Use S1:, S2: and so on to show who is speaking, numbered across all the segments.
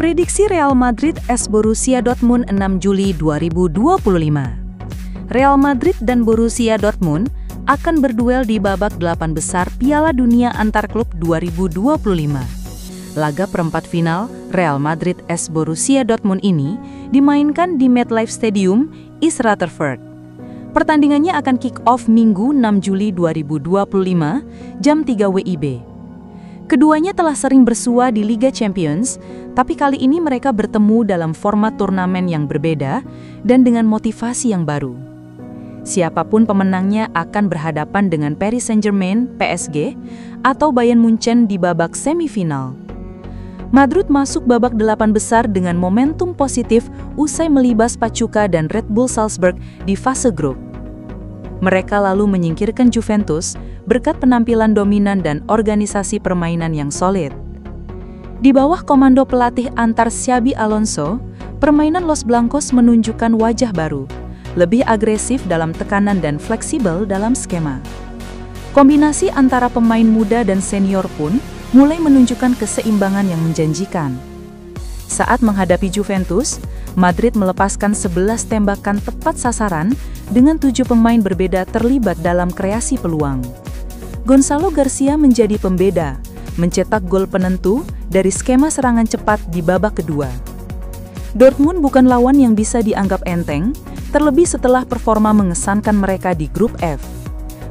S1: Prediksi Real Madrid vs Borussia Dortmund 6 Juli 2025. Real Madrid dan Borussia Dortmund akan berduel di babak 8 besar Piala Dunia Antar Klub 2025. Laga perempat final Real Madrid vs Borussia Dortmund ini dimainkan di MetLife Stadium, East Rutherford. Pertandingannya akan kick-off Minggu 6 Juli 2025, jam 3 WIB. Keduanya telah sering bersua di Liga Champions, tapi kali ini mereka bertemu dalam format turnamen yang berbeda dan dengan motivasi yang baru. Siapapun pemenangnya akan berhadapan dengan Paris Saint-Germain (PSG) atau Bayern Munchen di babak semifinal. Madrid masuk babak 8 besar dengan momentum positif usai melibas Pachuca dan Red Bull Salzburg di fase grup. Mereka lalu menyingkirkan Juventus berkat penampilan dominan dan organisasi permainan yang solid. Di bawah komando pelatih antar Xabi Alonso, permainan Los Blancos menunjukkan wajah baru, lebih agresif dalam tekanan dan fleksibel dalam skema. Kombinasi antara pemain muda dan senior pun mulai menunjukkan keseimbangan yang menjanjikan. Saat menghadapi Juventus, Madrid melepaskan 11 tembakan tepat sasaran dengan 7 pemain berbeda terlibat dalam kreasi peluang. Gonzalo Garcia menjadi pembeda, mencetak gol penentu dari skema serangan cepat di babak kedua. Dortmund bukan lawan yang bisa dianggap enteng, terlebih setelah performa mengesankan mereka di grup F.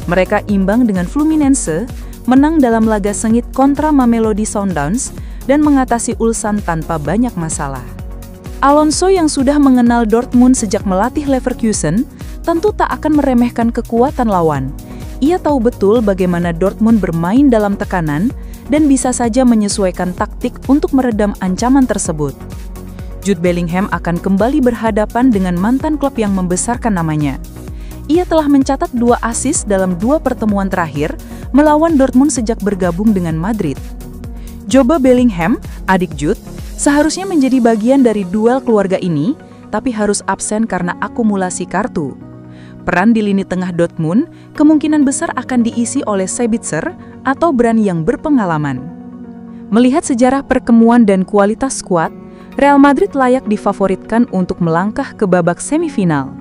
S1: Mereka imbang dengan Fluminense, menang dalam laga sengit kontra Mamelodi Sundowns, dan mengatasi Ulsan tanpa banyak masalah. Alonso yang sudah mengenal Dortmund sejak melatih Leverkusen, tentu tak akan meremehkan kekuatan lawan. Ia tahu betul bagaimana Dortmund bermain dalam tekanan dan bisa saja menyesuaikan taktik untuk meredam ancaman tersebut. Jude Bellingham akan kembali berhadapan dengan mantan klub yang membesarkan namanya. Ia telah mencatat 2 assist dalam 2 pertemuan terakhir melawan Dortmund sejak bergabung dengan Madrid. Joba Bellingham, adik Jude, seharusnya menjadi bagian dari duel keluarga ini, tapi harus absen karena akumulasi kartu. Peran di lini tengah Dortmund kemungkinan besar akan diisi oleh Sabitzer atau Brand yang berpengalaman. Melihat sejarah pertemuan dan kualitas skuad, Real Madrid layak difavoritkan untuk melangkah ke babak semifinal.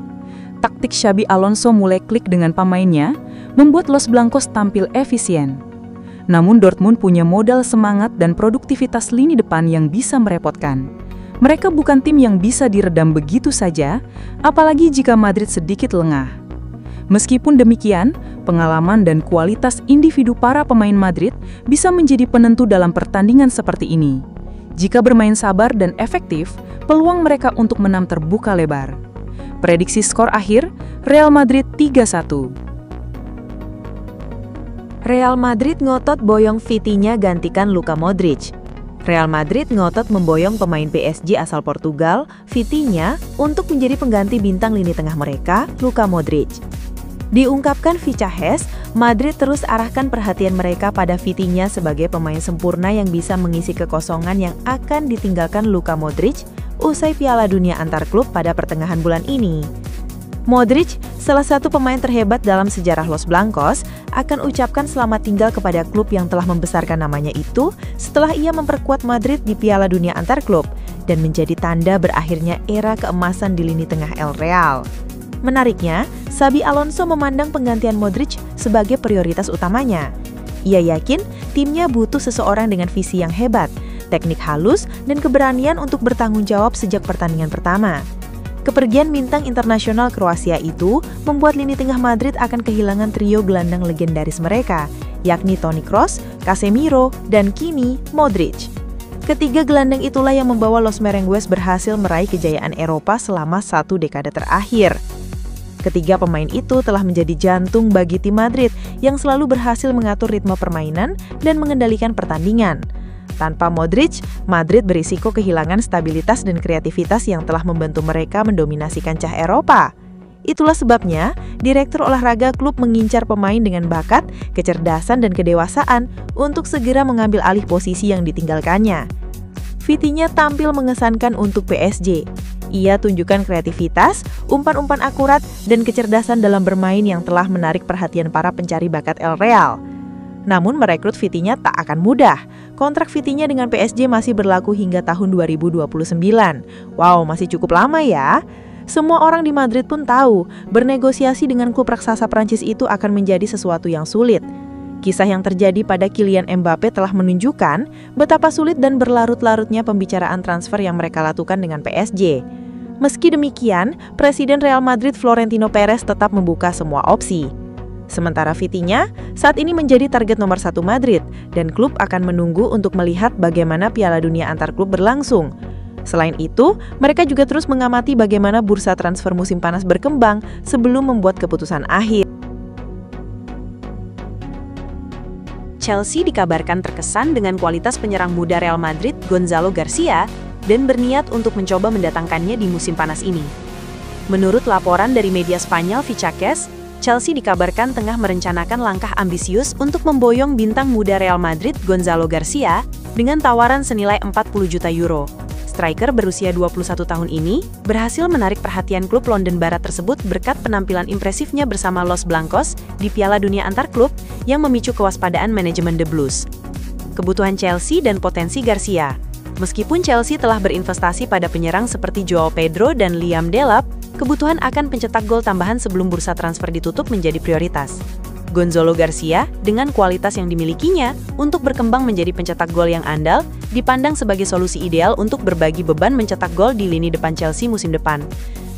S1: Taktik Xabi Alonso mulai klik dengan pemainnya, membuat Los Blancos tampil efisien. Namun Dortmund punya modal semangat dan produktivitas lini depan yang bisa merepotkan. Mereka bukan tim yang bisa diredam begitu saja, apalagi jika Madrid sedikit lengah. Meskipun demikian, pengalaman dan kualitas individu para pemain Madrid bisa menjadi penentu dalam pertandingan seperti ini. Jika bermain sabar dan efektif, peluang mereka untuk menang terbuka lebar. Prediksi skor akhir, Real Madrid 3-1.
S2: Real Madrid ngotot boyong Vitinha gantikan Luka Modric. Real Madrid ngotot memboyong pemain PSG asal Portugal, Vitinha, untuk menjadi pengganti bintang lini tengah mereka, Luka Modric. Diungkapkan Vicahes, Madrid terus arahkan perhatian mereka pada Vitinha sebagai pemain sempurna yang bisa mengisi kekosongan yang akan ditinggalkan Luka Modric usai Piala Dunia Antar Klub pada pertengahan bulan ini. Modric, salah satu pemain terhebat dalam sejarah Los Blancos, akan ucapkan selamat tinggal kepada klub yang telah membesarkan namanya itu setelah ia memperkuat Madrid di Piala Dunia Antar Klub dan menjadi tanda berakhirnya era keemasan di lini tengah El Real. Menariknya, Xabi Alonso memandang penggantian Modric sebagai prioritas utamanya. Ia yakin timnya butuh seseorang dengan visi yang hebat, teknik halus, dan keberanian untuk bertanggung jawab sejak pertandingan pertama. Kepergian bintang internasional Kroasia itu membuat lini tengah Madrid akan kehilangan trio gelandang legendaris mereka, yakni Toni Kroos, Casemiro, dan kini Modric. Ketiga gelandang itulah yang membawa Los Merengues berhasil meraih kejayaan Eropa selama 1 dekade terakhir. Ketiga pemain itu telah menjadi jantung bagi tim Madrid yang selalu berhasil mengatur ritme permainan dan mengendalikan pertandingan. Tanpa Modric, Madrid berisiko kehilangan stabilitas dan kreativitas yang telah membantu mereka mendominasi kancah Eropa. Itulah sebabnya, Direktur Olahraga klub mengincar pemain dengan bakat, kecerdasan, dan kedewasaan untuk segera mengambil alih posisi yang ditinggalkannya. Vitinha tampil mengesankan untuk PSG. Ia tunjukkan kreativitas, umpan-umpan akurat, dan kecerdasan dalam bermain yang telah menarik perhatian para pencari bakat El Real. Namun merekrut Vitinha tak akan mudah. kontrak Vitinha dengan PSG masih berlaku hingga tahun 2029. Wow, masih cukup lama ya. Semua orang di Madrid pun tahu, bernegosiasi dengan klub raksasa Prancis itu akan menjadi sesuatu yang sulit. Kisah yang terjadi pada Kylian Mbappe telah menunjukkan betapa sulit dan berlarut-larutnya pembicaraan transfer yang mereka lakukan dengan PSG. Meski demikian, Presiden Real Madrid Florentino Perez tetap membuka semua opsi. Sementara Vitinha saat ini menjadi target nomor 1 Madrid dan klub akan menunggu untuk melihat bagaimana Piala Dunia antar klub berlangsung. Selain itu, mereka juga terus mengamati bagaimana bursa transfer musim panas berkembang sebelum membuat keputusan akhir.
S1: Chelsea dikabarkan terkesan dengan kualitas penyerang muda Real Madrid Gonzalo Garcia dan berniat untuk mencoba mendatangkannya di musim panas ini. Menurut laporan dari media Spanyol Fichajes, Chelsea dikabarkan tengah merencanakan langkah ambisius untuk memboyong bintang muda Real Madrid Gonzalo Garcia dengan tawaran senilai 40 juta euro. Striker berusia 21 tahun ini berhasil menarik perhatian klub London Barat tersebut berkat penampilan impresifnya bersama Los Blancos di Piala Dunia antar klub yang memicu kewaspadaan manajemen The Blues. Kebutuhan Chelsea dan potensi Garcia. Meskipun Chelsea telah berinvestasi pada penyerang seperti Joao Pedro dan Liam Delap, kebutuhan akan pencetak gol tambahan sebelum bursa transfer ditutup menjadi prioritas. Gonzalo Garcia, dengan kualitas yang dimilikinya untuk berkembang menjadi pencetak gol yang andal, dipandang sebagai solusi ideal untuk berbagi beban mencetak gol di lini depan Chelsea musim depan.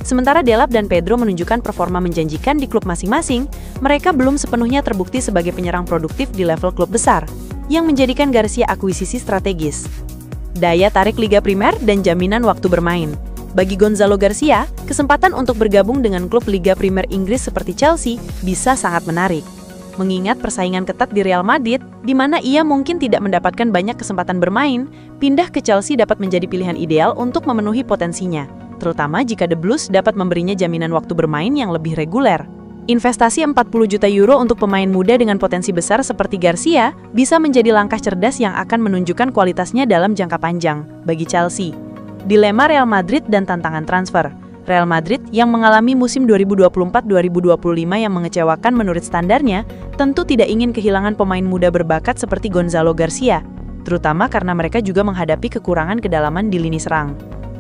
S1: Sementara Delap dan Pedro menunjukkan performa menjanjikan di klub masing-masing, mereka belum sepenuhnya terbukti sebagai penyerang produktif di level klub besar, yang menjadikan Garcia akuisisi strategis. Daya tarik Liga Primer dan jaminan waktu bermain. Bagi Gonzalo Garcia, kesempatan untuk bergabung dengan klub Liga Primer Inggris seperti Chelsea bisa sangat menarik. Mengingat persaingan ketat di Real Madrid, di mana ia mungkin tidak mendapatkan banyak kesempatan bermain, pindah ke Chelsea dapat menjadi pilihan ideal untuk memenuhi potensinya, terutama jika The Blues dapat memberinya jaminan waktu bermain yang lebih reguler. Investasi 40 juta euro untuk pemain muda dengan potensi besar seperti Garcia bisa menjadi langkah cerdas yang akan menunjukkan kualitasnya dalam jangka panjang. Bagi Chelsea, dilema Real Madrid dan tantangan transfer. Real Madrid yang mengalami musim 2024-2025 yang mengecewakan menurut standarnya, tentu tidak ingin kehilangan pemain muda berbakat seperti Gonzalo Garcia, terutama karena mereka juga menghadapi kekurangan kedalaman di lini serang.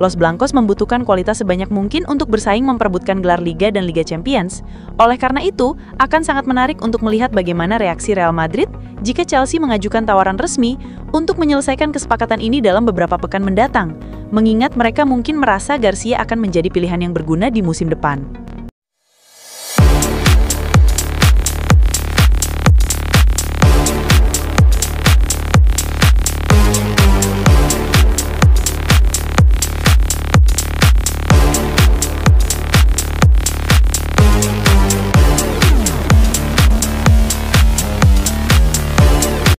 S1: Los Blancos membutuhkan kualitas sebanyak mungkin untuk bersaing memperebutkan gelar Liga dan Liga Champions. Oleh karena itu, akan sangat menarik untuk melihat bagaimana reaksi Real Madrid jika Chelsea mengajukan tawaran resmi untuk menyelesaikan kesepakatan ini dalam beberapa pekan mendatang, mengingat mereka mungkin merasa Garcia akan menjadi pilihan yang berguna di musim depan.